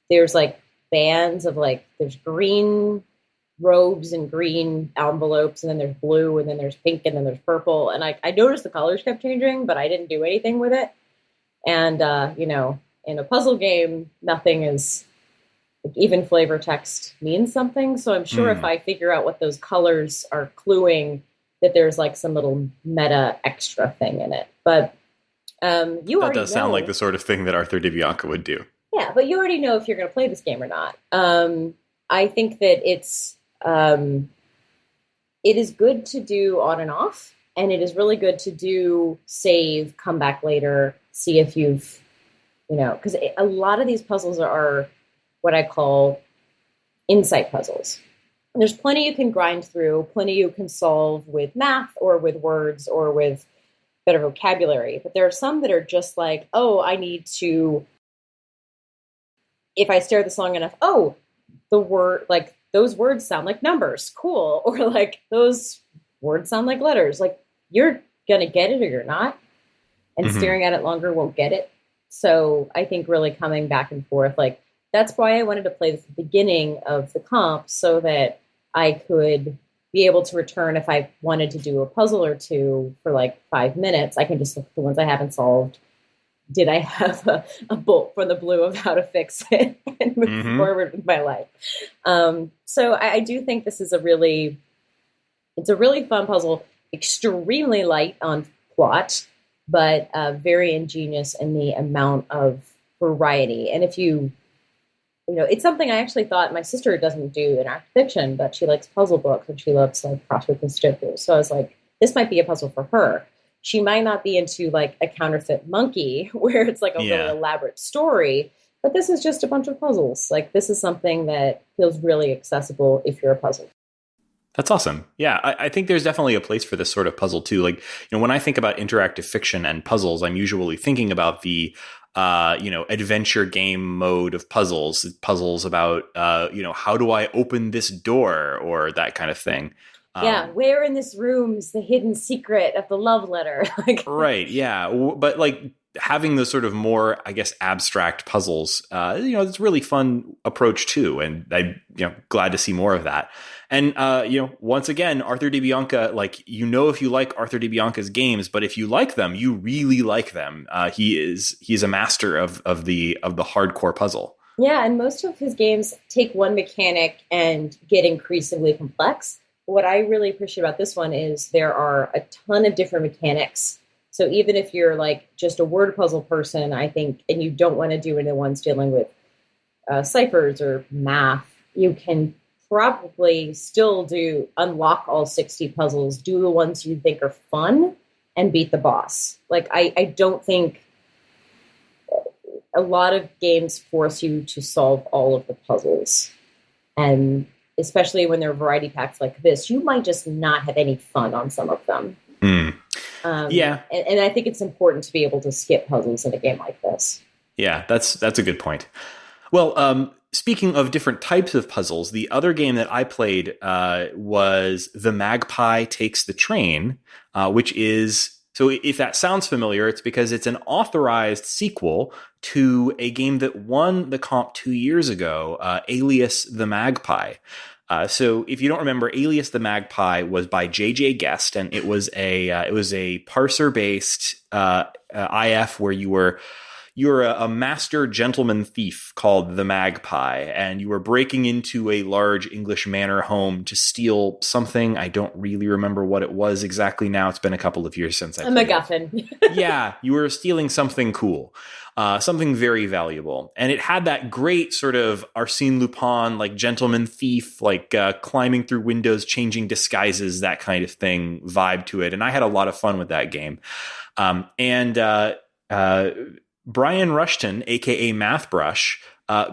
there's like bands of like, there's green robes and green envelopes, and then there's blue, and then there's pink, and then there's purple. And I noticed the colors kept changing, but I didn't do anything with it. And, you know, in a puzzle game, nothing is, like, even flavor text means something. So I'm sure if I figure out what those colors are cluing, that there's like some little meta extra thing in it. But that does sound like the sort of thing that Arthur DiBianca would do. Yeah, but you already know if you're going to play this game or not. I think that it is good to do on and off, and it is really good to do save, come back later, see if you've, because a lot of these puzzles are what I call insight puzzles. And there's plenty you can grind through, plenty you can solve with math or with words or with better vocabulary. But there are some that are just like, oh, I need to, if I stare at this long enough, oh, the word, like those words sound like numbers, cool. Or like those words sound like letters. Like you're going to get it or you're not. And staring at it longer won't get it. So I think really coming back and forth, like that's why I wanted to play this at the beginning of the comp so that I could be able to return if I wanted to do a puzzle or two for like 5 minutes. I can just look at the ones I haven't solved. Did I have a bolt from the blue of how to fix it and move forward with my life? So I do think this is it's a really fun puzzle, extremely light on plot, but very ingenious in the amount of variety. And if it's something I actually thought my sister doesn't do interactive fiction, but she likes puzzle books and she loves like crosswords and sudoku. So I was like, this might be a puzzle for her. She might not be into like a counterfeit monkey where it's like a really elaborate story, but this is just a bunch of puzzles. Like this is something that feels really accessible if you're a puzzle. That's awesome. Yeah, I think there's definitely a place for this sort of puzzle too. Like, when I think about interactive fiction and puzzles, I'm usually thinking about the adventure game mode of puzzles about, how do I open this door or that kind of thing. Where in this room is the hidden secret of the love letter? Right. Yeah. But like having those sort of more, I guess, abstract puzzles, it's a really fun approach too. And I'm, glad to see more of that. And, once again, Arthur DiBianca, like, if you like Arthur DiBianca's games, but if you like them, you really like them. He's a master of the hardcore puzzle. Yeah. And most of his games take one mechanic and get increasingly complex. What I really appreciate about this one is there are a ton of different mechanics. So even if you're like just a word puzzle person, I think, and you don't want to do any ones dealing with ciphers or math, you can probably still unlock all 60 puzzles, do the ones you think are fun, and beat the boss. Like, I don't think a lot of games force you to solve all of the puzzles. And especially when they're variety packs like this, you might just not have any fun on some of them. Yeah. And I think it's important to be able to skip puzzles in a game like this. Yeah, that's a good point. Well, speaking of different types of puzzles, the other game that I played was The Magpie Takes the Train, which is... So if that sounds familiar, it's because it's an authorized sequel to a game that won the comp 2 years ago, Alias the Magpie. So if you don't remember, Alias the Magpie was by J.J. Guest, and it was a parser-based IF where you're a master gentleman thief called the Magpie, and you were breaking into a large English manor home to steal something. I don't really remember what it was exactly now. It's been a couple of years since I played. A MacGuffin. Yeah, you were stealing something cool, something very valuable. And it had that great sort of Arsène Lupin, like gentleman thief, like climbing through windows, changing disguises, that kind of thing vibe to it. And I had a lot of fun with that game. Brian Rushton, a.k.a. Mathbrush,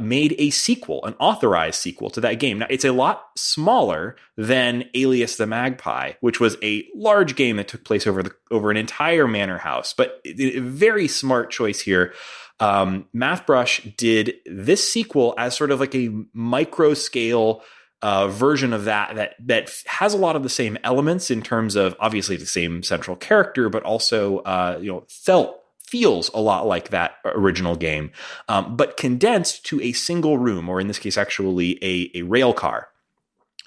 made a sequel, an authorized sequel to that game. Now, it's a lot smaller than Alias the Magpie, which was a large game that took place over an entire manor house. But a very smart choice here. Mathbrush did this sequel as sort of like a micro-scale version of that has a lot of the same elements in terms of obviously the same central character, but also feels a lot like that original game, but condensed to a single room, or in this case, actually a rail car.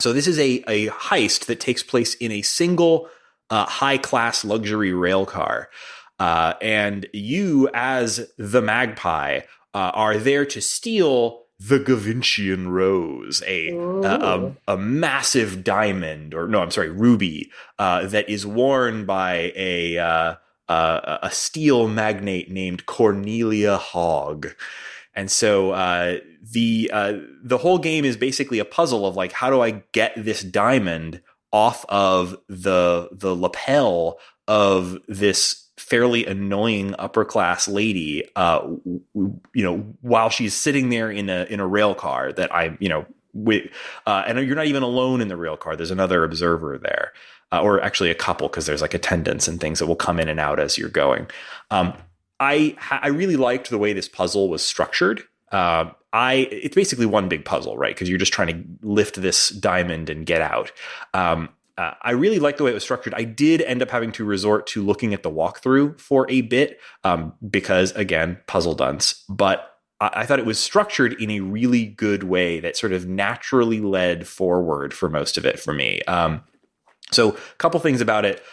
So this is a heist that takes place in a single high-class luxury rail car. And you, as the Magpie, are there to steal the Gavincian Rose, a massive diamond, ruby, that is worn by a steel magnate named Cornelia Hogg. And so the whole game is basically a puzzle of like, how do I get this diamond off of the lapel of this fairly annoying upper class lady, while she's sitting there in a rail car that and you're not even alone in the rail car. There's another observer there, or actually a couple, because there's like attendants and things that will come in and out as you're going. I really liked the way this puzzle was structured. It's basically one big puzzle, right? Because you're just trying to lift this diamond and get out. I really liked the way it was structured. I did end up having to resort to looking at the walkthrough for a bit, because again, puzzle dunce. But I thought it was structured in a really good way that sort of naturally led forward for most of it for me. So a couple things about it.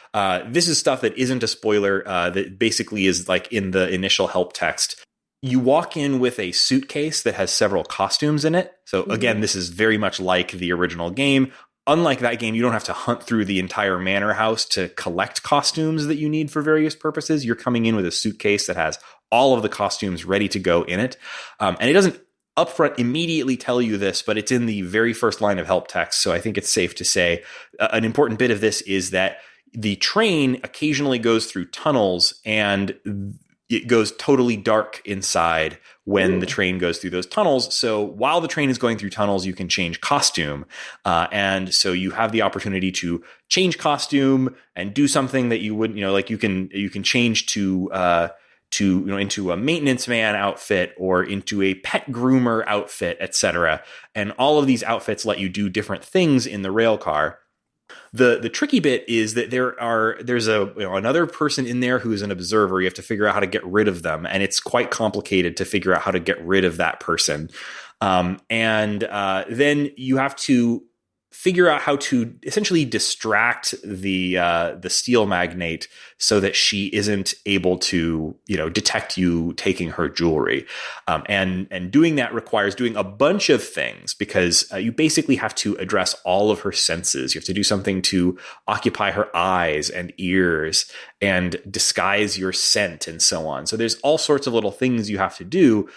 This is stuff that isn't a spoiler, that basically is like in the initial help text. You walk in with a suitcase that has several costumes in it. So again, this is very much like the original game. Unlike that game, you don't have to hunt through the entire manor house to collect costumes that you need for various purposes. You're coming in with a suitcase that has all of the costumes ready to go in it. And it doesn't upfront immediately tell you this, but it's in the very first line of help text. So I think it's safe to say an important bit of this is that the train occasionally goes through tunnels, and it goes totally dark inside when the train goes through those tunnels. So while the train is going through tunnels, you can change costume. And so you have the opportunity to change and do something that you wouldn't, like you can change to into a maintenance man outfit or into a pet groomer outfit, etc. And all of these outfits let you do different things in the rail car. The tricky bit is that there's another person in there who is an observer. You have to figure out how to get rid of them, and it's quite complicated to figure out how to get rid of that person. And then you have to figure out how to essentially distract the steel magnate so that she isn't able to, detect you taking her jewelry. And doing that requires doing a bunch of things, because you basically have to address all of her senses. You have to do something to occupy her eyes and ears and disguise your scent and so on. So there's all sorts of little things you have to do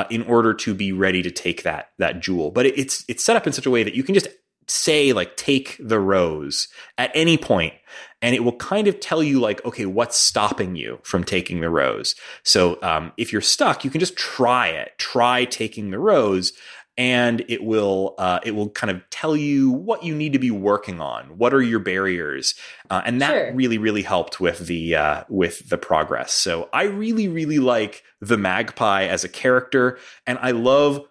in order to be ready to take that jewel. But it's set up in such a way that you can just say like, take the rose at any point, and it will kind of tell you like, okay, what's stopping you from taking the rose? So if you're stuck, you can just try taking the rose, and it will kind of tell you what you need to be working on. What are your barriers? And that really, really helped with the progress. So I really, really like the Magpie as a character, and I love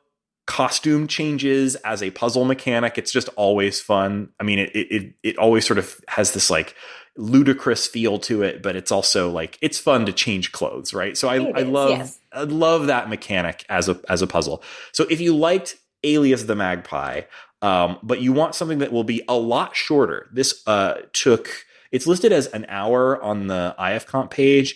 costume changes as a puzzle mechanic. It's just always fun. I mean, it always sort of has this like ludicrous feel to it, but it's also like, it's fun to change clothes, right? So I love that mechanic as a puzzle. So if you liked Alias the Magpie, but you want something that will be a lot shorter, this it's listed as an hour on the IFComp page.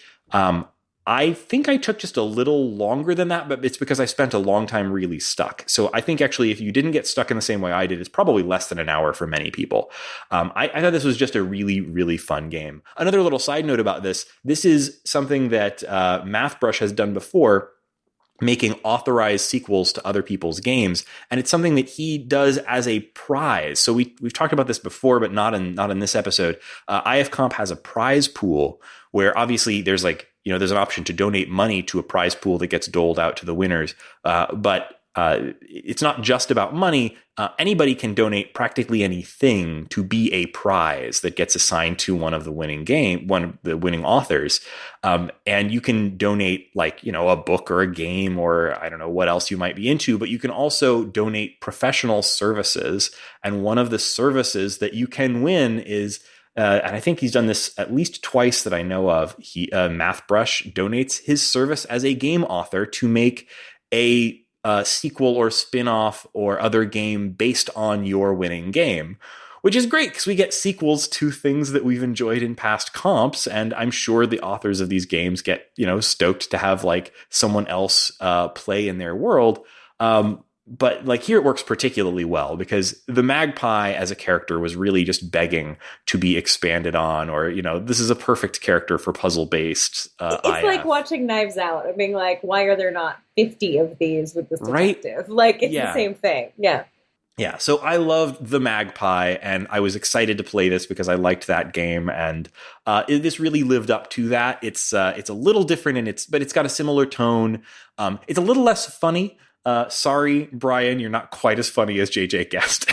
I think I took just a little longer than that, but it's because I spent a long time really stuck. So I think actually if you didn't get stuck in the same way I did, it's probably less than an hour for many people. I thought this was just a really, really fun game. Another little side note about this is something that Mathbrush has done before, making authorized sequels to other people's games. And it's something that he does as a prize. So we've talked about this before, but not in this episode. IFComp has a prize pool where obviously there's like, there's an option to donate money to a prize pool that gets doled out to the winners. But it's not just about money. Anybody can donate practically anything to be a prize that gets assigned to one of the winning authors. And you can donate like, a book or a game, or I don't know what else you might be into, but you can also donate professional services. And one of the services that you can win is, and I think he's done this at least twice that I know of. Mathbrush donates his service as a game author to make a sequel or spin-off or other game based on your winning game, which is great because we get sequels to things that we've enjoyed in past comps. And I'm sure the authors of these games get, stoked to have like someone else play in their world. but like here it works particularly well because the Magpie as a character was really just begging to be expanded on, or, this is a perfect character for puzzle based. It's like watching Knives Out and being like, why are there not 50 of these with this detective? Right? Like, it's the same thing. Yeah. Yeah, so I loved the Magpie, and I was excited to play this because I liked that game, and this really lived up to that. It's a little different, but it's got a similar tone. It's a little less funny. Sorry, Brian, you're not quite as funny as JJ guessed.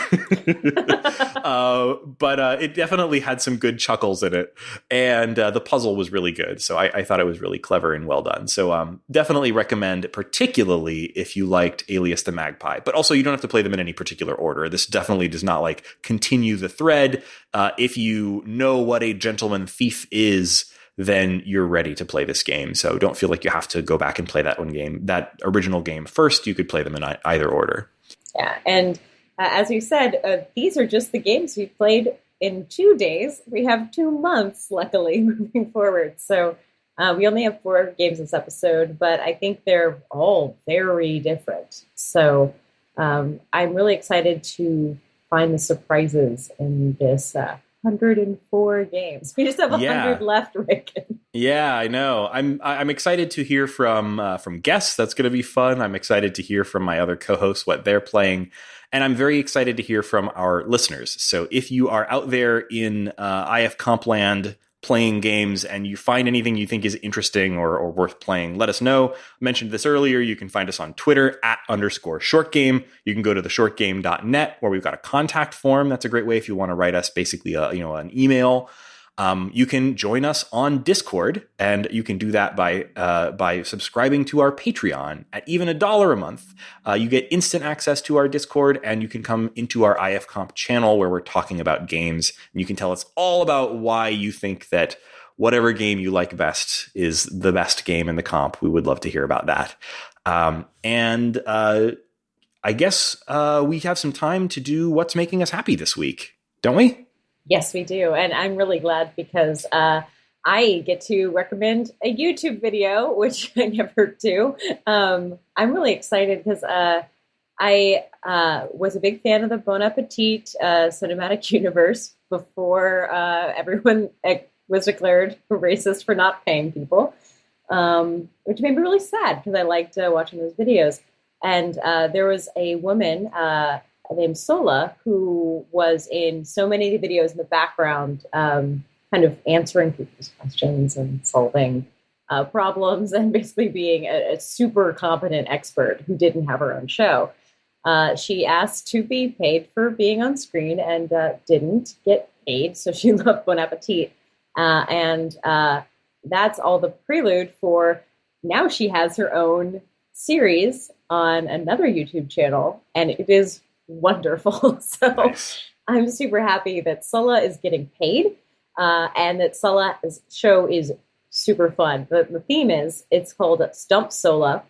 But it definitely had some good chuckles in it. And the puzzle was really good. So I thought it was really clever and well done. So definitely recommend, particularly if you liked Alias the Magpie. But also, you don't have to play them in any particular order. This definitely does not continue the thread. If you know what a gentleman thief is, then you're ready to play this game. So don't feel like you have to go back and play that original game first. You could play them in either order. Yeah. And as you said, these are just the games we played in 2 days. We have 2 months, luckily, moving forward. So we only have 4 games this episode, but I think they're all very different. So I'm really excited to find the surprises in this 104 games. We just have 100 left, Rick. Yeah, I know. I'm excited to hear from guests. That's going to be fun. I'm excited to hear from my other co-hosts what they're playing, and I'm very excited to hear from our listeners. So if you are out there in IFComp land playing games and you find anything you think is interesting or worth playing, let us know. I mentioned this earlier. You can find us on Twitter @_shortgame. You can go to theshortgame.net where we've got a contact form. That's a great way if you want to write us basically an email. You can join us on Discord, and you can do that by subscribing to our Patreon at even $1 a month. You get instant access to our Discord, and you can come into our IFComp channel where we're talking about games, and you can tell us all about why you think that whatever game you like best is the best game in the comp. We would love to hear about that. And I guess we have some time to do what's making us happy this week, don't we? Yes, we do. And I'm really glad because I get to recommend a YouTube video, which I never do. I'm really excited because I was a big fan of the Bon Appetit cinematic universe before everyone was declared racist for not paying people, which made me really sad because I liked watching those videos. And there was a woman named Sohla, who was in so many of the videos in the background, kind of answering people's questions and solving problems and basically being a super competent expert who didn't have her own show. She asked to be paid for being on screen and didn't get paid, so she left Bon Appetit. And that's all the prelude for now she has her own series on another YouTube channel, and it is wonderful. So nice. I'm super happy that Sohla is getting paid and that Sohla's show is super fun. The theme it's called Stump Sohla,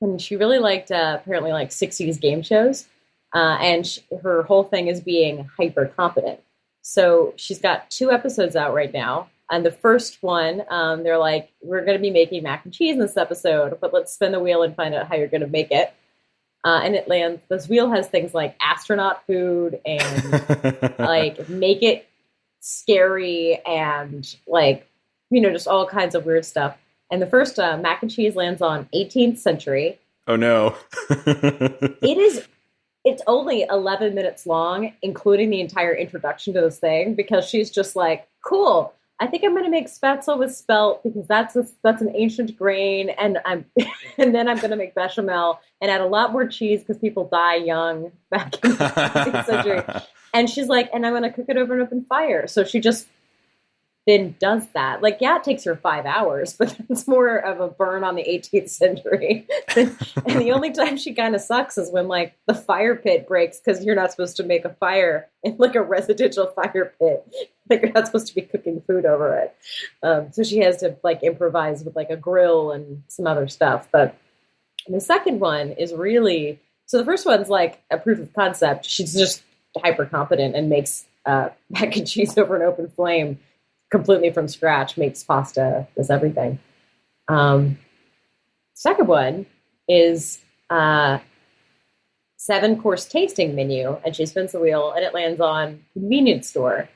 and she really liked apparently 60s game shows, and her whole thing is being hyper competent. So she's got 2 episodes out right now. And the first one, they're like, we're going to be making mac and cheese in this episode, but let's spin the wheel and find out how you're going to make it. And it lands, this wheel has things like astronaut food and make it scary and just all kinds of weird stuff. And the first mac and cheese lands on 18th century. Oh no. It's only 11 minutes long, including the entire introduction to this thing, because she's just like, cool. I think I'm going to make spätzle with spelt because that's an ancient grain, and then I'm going to make bechamel and add a lot more cheese because people die young back in the 16th century. And she's like, and I'm going to cook it over an open fire. So she just then does that. It takes her 5 hours, but it's more of a burn on the 18th century. And the only time she kind of sucks is when the fire pit breaks because you're not supposed to make a fire in a residential fire pit. You're not supposed to be cooking food over it. So she has to improvise with a grill and some other stuff. But the second one is really, so the first one's a proof of concept. She's just hyper competent and makes mac and cheese over an open flame completely from scratch, makes pasta, does everything. Second one is 7-course tasting menu, and she spins the wheel, and it lands on convenience store.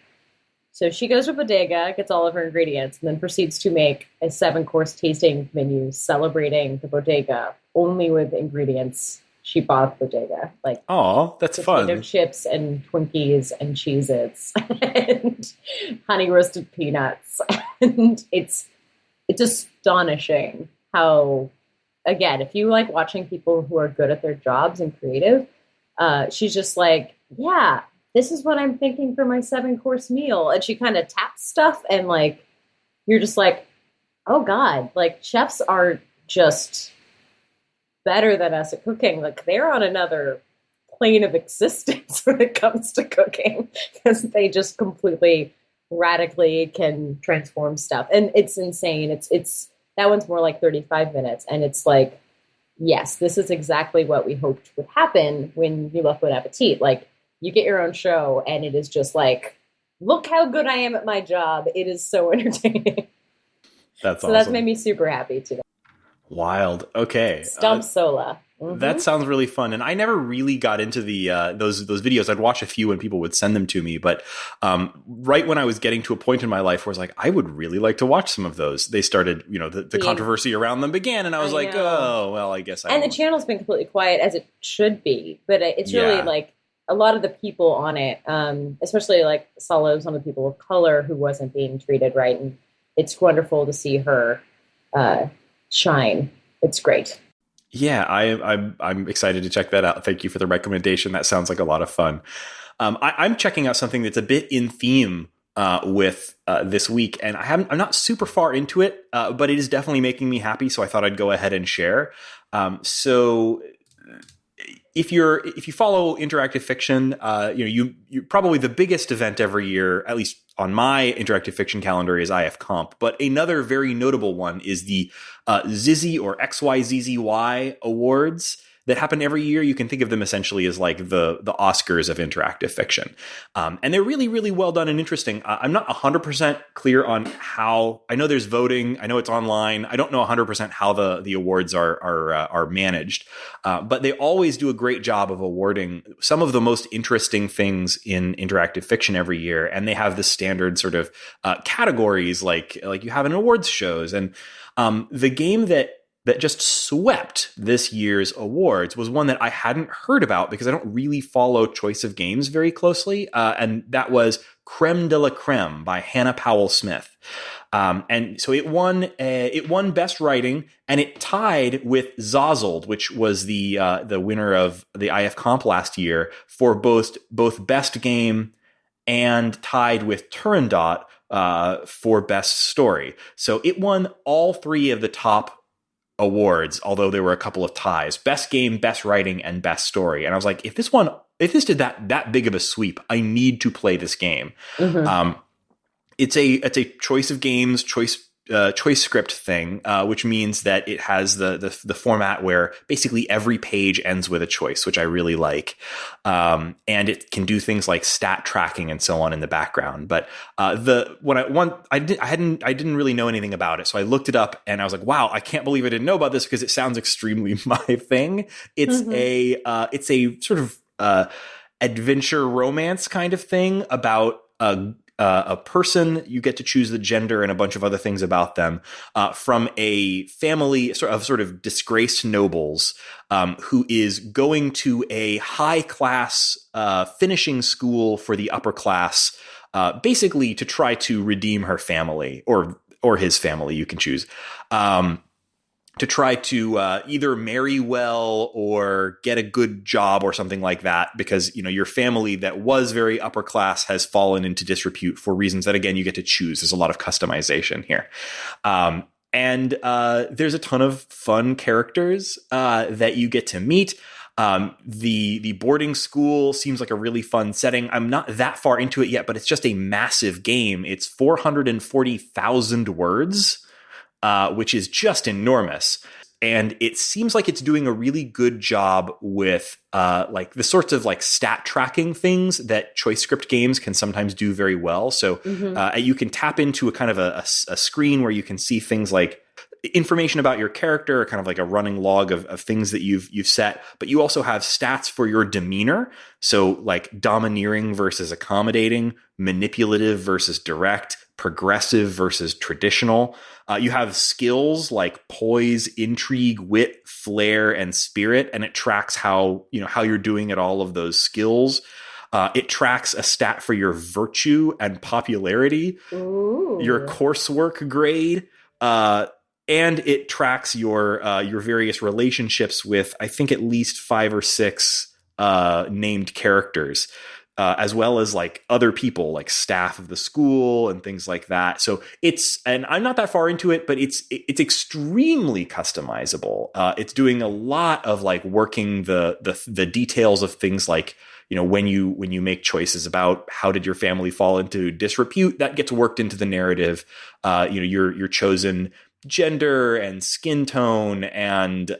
So she goes to bodega, gets all of her ingredients, and then proceeds to make a 7-course tasting menu celebrating the bodega only with ingredients she bought at the bodega. Like, oh, that's potato fun. chips and Twinkies and Cheez-Its and honey roasted peanuts. And it's astonishing how, again, if you like watching people who are good at their jobs and creative, she's just like, yeah, this is what I'm thinking for my 7-course meal. And she kind of taps stuff, and like, you're just like, oh God, like chefs are just better than us at cooking. Like, they're on another plane of existence when it comes to cooking, because they just completely radically can transform stuff. And it's insane. It's that one's more like 35 minutes. And it's like, yes, this is exactly what we hoped would happen when you left Bon Appetit. Like, you get your own show, and it is just like, look how good I am at my job. It is so entertaining. That's so awesome. That's made me super happy today. Wild. Okay. Stump Sohla. Mm-hmm. That sounds really fun. And I never really got into the those videos. I'd watch a few when people would send them to me. But right when I was getting to a point in my life where I was like, I would really like to watch some of those, they started, the controversy around them began. And I was like, oh, well, I guess I And won't. the channel's been completely quiet, as it should be. But it's really like a lot of the people on it, especially like Sohla, one of the people of color who wasn't being treated right. And it's wonderful to see her shine. It's great. Yeah, I'm excited to check that out. Thank you for the recommendation. That sounds like a lot of fun. I'm checking out something that's a bit in theme with this week, and I'm not super far into it, but it is definitely making me happy. So I thought I'd go ahead and share. So if you follow interactive fiction, you probably the biggest event every year, at least on my interactive fiction calendar, is IFComp. But another very notable one is the Zizzy or XYZZY Awards that happen every year. You can think of them essentially as like the Oscars of interactive fiction. And they're really, really well done and interesting. I'm not 100% clear on how. I know there's voting. I know it's online. I don't know 100% how the awards are managed. But they always do a great job of awarding some of the most interesting things in interactive fiction every year. And they have the standard sort of categories like you have in awards shows. And the game that just swept this year's awards was one that I hadn't heard about because I don't really follow choice of games very closely. And that was Crème de la Crème by Hannah Powell Smith. And so it won Best Writing, and it tied with Zozzled, which was the winner of the IFComp last year, for both Best Game, and tied with Turandot for Best Story. So it won all three of the top awards, although there were a couple of ties: Best Game, Best Writing, and Best Story. And I was like, if this did that big of a sweep, I need to play this game. Mm-hmm. It's a choice of games, choice script thing, which means that it has the format where basically every page ends with a choice, which I really like. And it can do things like stat tracking and so on in the background. But I didn't really know anything about it. So I looked it up and I was like, wow, I can't believe I didn't know about this because it sounds extremely my thing. It's it's a sort of adventure romance kind of thing about a person. You get to choose the gender and a bunch of other things about them, from a family sort of disgraced nobles, who is going to a high class finishing school for the upper class, basically to try to redeem her family or his family. You can choose. To try to either marry well or get a good job or something like that, because your family that was very upper class has fallen into disrepute for reasons that, again, you get to choose. There's a lot of customization here, and there's a ton of fun characters that you get to meet. The boarding school seems like a really fun setting. I'm not that far into it yet, but it's just a massive game. It's 440,000 words. Which is just enormous. And it seems like it's doing a really good job with like the sorts of like stat tracking things that choice script games can sometimes do very well. So you can tap into a kind of a screen where you can see things like information about your character, kind of like a running log of things that you've set, but you also have stats for your demeanor. So like domineering versus accommodating, manipulative versus direct, progressive versus traditional. You have skills like poise, intrigue, wit, flair, and spirit, and it tracks how you're doing at all of those skills. It tracks a stat for your virtue and popularity, Ooh. your coursework grade, and it tracks your various relationships with, I think, at least 5 or 6 named characters, as well as like other people, like staff of the school and things like that. So and I'm not that far into it, but it's extremely customizable. It's doing a lot of like working the details of things like, when you make choices about how did your family fall into disrepute, that gets worked into the narrative. Your chosen gender and skin tone and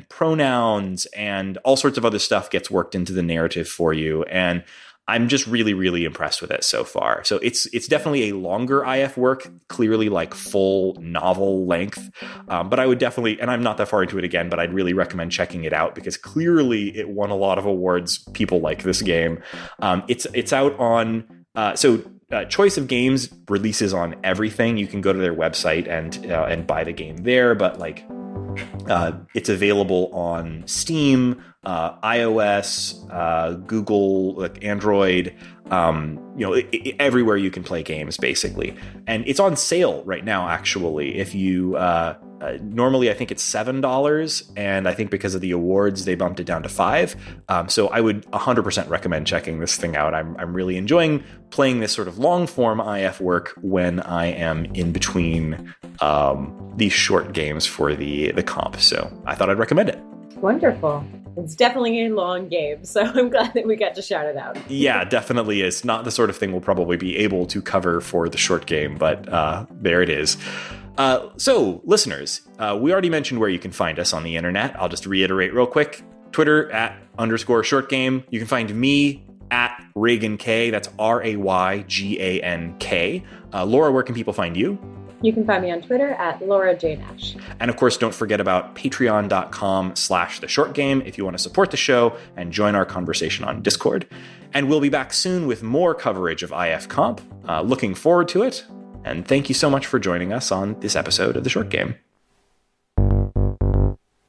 pronouns and all sorts of other stuff gets worked into the narrative for you. And I'm just really, really impressed with it so far. So it's definitely a longer IF work, clearly like full novel length. But I would definitely, and I'm not that far into it again, but I'd really recommend checking it out because clearly it won a lot of awards. People like this game. It's out on, Choice of Games releases on everything. You can go to their website and buy the game there, but like it's available on Steam, iOS, Google, like Android, everywhere you can play games basically. And it's on sale right now, actually. If you normally I think it's $7, and I think because of the awards they bumped it down to $5. So I would 100% recommend checking this thing out. I'm really enjoying playing this sort of long form IF work when I am in between these short games for the comp. So I thought I'd recommend it. Wonderful. It's definitely a long game, so I'm glad that we got to shout it out. Yeah, definitely is. Not the sort of thing we'll probably be able to cover for the short game, but there it is. So, listeners, we already mentioned where you can find us on the internet. I'll just reiterate real quick. Twitter @_shortgame. You can find me at Raygan K. That's RayGanK. Laura, where can people find you? You can find me on Twitter at Laura J. Nash. And of course, don't forget about patreon.com/theshortgame if you want to support the show and join our conversation on Discord. And we'll be back soon with more coverage of IFComp. Looking forward to it. And thank you so much for joining us on this episode of The Short Game.